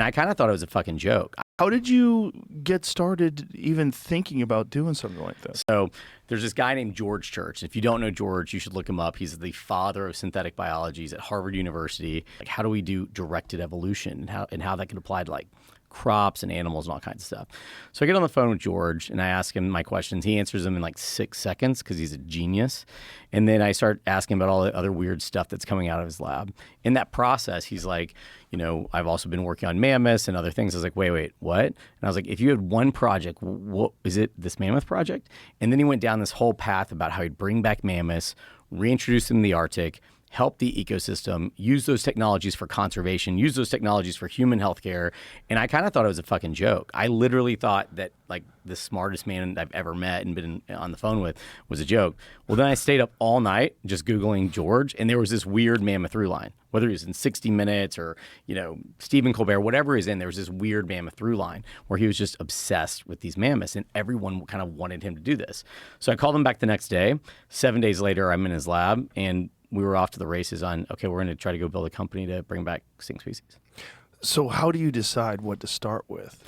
And I kind of thought it was a fucking joke. How did you get started even thinking about doing something like this? So there's this guy named George Church. If you don't know George, you should look him up. He's the father of synthetic biology. He's at Harvard University. Like, how do we do directed evolution and how that can apply to like crops and animals and all kinds of stuff. So I get on the phone with George and I ask him my questions. He answers them in like 6 seconds because he's a genius. And then I start asking about all the other weird stuff that's coming out of his lab. In that process, he's like, I've also been working on mammoths and other things. I was like, wait, what? And I was like, if you had one project, what is it, this mammoth project? And then he went down this whole path about how he'd bring back mammoths, reintroduce them to the Arctic, help the ecosystem, use those technologies for conservation, use those technologies for human healthcare. And I kind of thought it was a fucking joke. I literally thought that like the smartest man I've ever met and been on the phone with was a joke. Well, then I stayed up all night just Googling George, and there was this weird mammoth through line. Whether he was in 60 Minutes or, Stephen Colbert, whatever he's in, there was this weird mammoth through line where he was just obsessed with these mammoths, and everyone kind of wanted him to do this. So I called him back the next day. 7 days later, I'm in his lab, and we were off to the races on, okay, we're going to try to go build a company to bring back extinct species. So how do you decide what to start with?